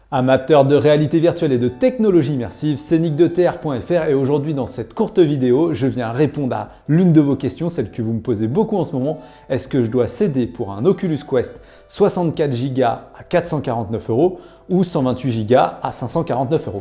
Amateurs de réalité virtuelle et de technologie immersive, c'est nickdeterre.fr et aujourd'hui dans cette courte vidéo, je viens répondre à l'une de vos questions, celle que vous me posez beaucoup en ce moment. Est-ce que je dois céder pour un Oculus Quest 64 Go à 449 € ou 128 Go à 549 €?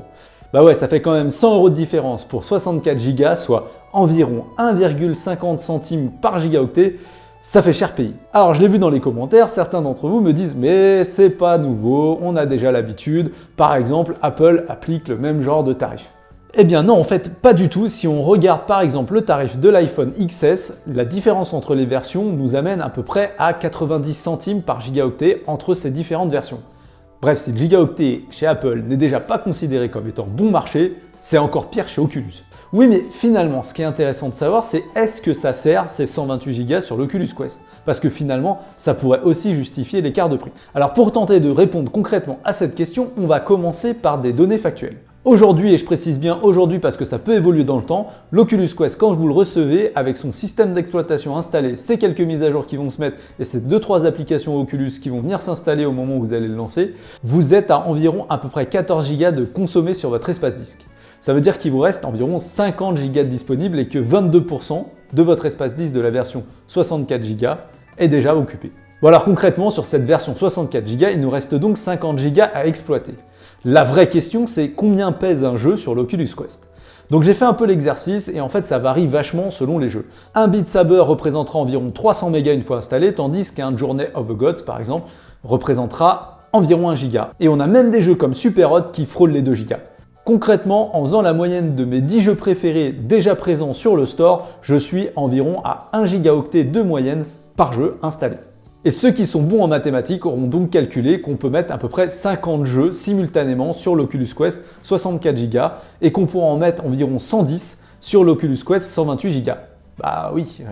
Bah ouais, ça fait quand même 100 € de différence pour 64 Go, soit environ 1,50 centimes par gigaoctet. Ça fait cher payer. Alors je l'ai vu dans les commentaires, certains d'entre vous me disent mais c'est pas nouveau, on a déjà l'habitude. Par exemple, Apple applique le même genre de tarif. Eh bien non, en fait pas du tout. Si on regarde par exemple le tarif de l'iPhone XS, la différence entre les versions nous amène à peu près à 90 centimes par gigaoctet entre ces différentes versions. Bref, si le gigaoctet chez Apple n'est déjà pas considéré comme étant bon marché, c'est encore pire chez Oculus. Oui, mais finalement, ce qui est intéressant de savoir, c'est est-ce que ça sert ces 128 Go sur l'Oculus Quest? Parce que finalement, ça pourrait aussi justifier l'écart de prix. Alors pour tenter de répondre concrètement à cette question, on va commencer par des données factuelles. Aujourd'hui, et je précise bien aujourd'hui parce que ça peut évoluer dans le temps, l'Oculus Quest, quand vous le recevez, avec son système d'exploitation installé, ces quelques mises à jour qui vont se mettre et ces 2-3 applications Oculus qui vont venir s'installer au moment où vous allez le lancer, vous êtes à environ à peu près 14 Go de consommé sur votre espace disque. Ça veut dire qu'il vous reste environ 50 Go disponibles et que 22% de votre espace disque de la version 64 Go est déjà occupé. Bon alors concrètement, sur cette version 64 Go, il nous reste donc 50 Go à exploiter. La vraie question, c'est combien pèse un jeu sur l'Oculus Quest? Donc j'ai fait un peu l'exercice et en fait ça varie vachement selon les jeux. Un Beat Saber représentera environ 300 mégas une fois installé, tandis qu'un Journey of the Gods par exemple représentera environ 1 Go. Et on a même des jeux comme Superhot qui frôlent les 2 Go. Concrètement, en faisant la moyenne de mes 10 jeux préférés déjà présents sur le store, je suis environ à 1 gigaoctet de moyenne par jeu installé. Et ceux qui sont bons en mathématiques auront donc calculé qu'on peut mettre à peu près 50 jeux simultanément sur l'Oculus Quest 64 Go et qu'on pourra en mettre environ 110 sur l'Oculus Quest 128 Go. Bah oui,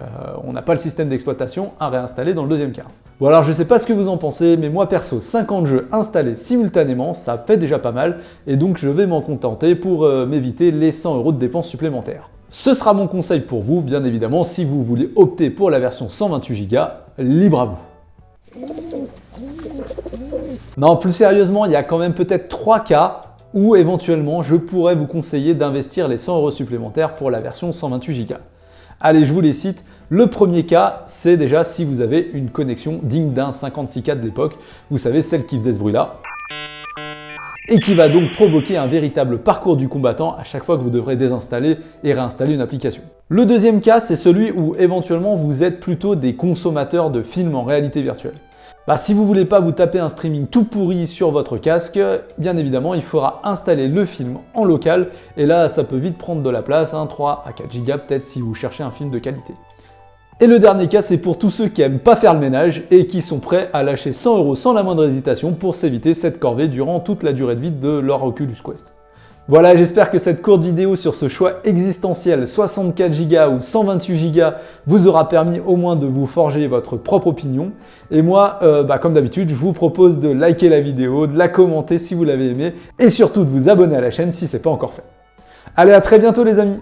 on n'a pas le système d'exploitation à réinstaller dans le deuxième cas. Bon alors je sais pas ce que vous en pensez, mais moi perso, 50 jeux installés simultanément, ça fait déjà pas mal, et donc je vais m'en contenter pour m'éviter les 100 € de dépenses supplémentaires. Ce sera mon conseil pour vous, bien évidemment, si vous voulez opter pour la version 128 Go, libre à vous. Non, plus sérieusement, il y a quand même peut-être 3 cas où éventuellement je pourrais vous conseiller d'investir les 100 € supplémentaires pour la version 128 Go. Allez, je vous les cite. Le premier cas, c'est déjà si vous avez une connexion digne d'un 56K de l'époque, vous savez, celle qui faisait ce bruit-là, et qui va donc provoquer un véritable parcours du combattant à chaque fois que vous devrez désinstaller et réinstaller une application. Le deuxième cas, c'est celui où éventuellement vous êtes plutôt des consommateurs de films en réalité virtuelle. Si vous voulez pas vous taper un streaming tout pourri sur votre casque, bien évidemment, il faudra installer le film en local et là, ça peut vite prendre de la place, 3 à 4 Go peut-être si vous cherchez un film de qualité. Et le dernier cas, c'est pour tous ceux qui aiment pas faire le ménage et qui sont prêts à lâcher 100 € sans la moindre hésitation pour s'éviter cette corvée durant toute la durée de vie de leur Oculus Quest. Voilà, j'espère que cette courte vidéo sur ce choix existentiel 64 Go ou 128 Go vous aura permis au moins de vous forger votre propre opinion. Et moi, comme d'habitude, je vous propose de liker la vidéo, de la commenter si vous l'avez aimée et surtout de vous abonner à la chaîne si ce n'est pas encore fait. Allez, à très bientôt les amis!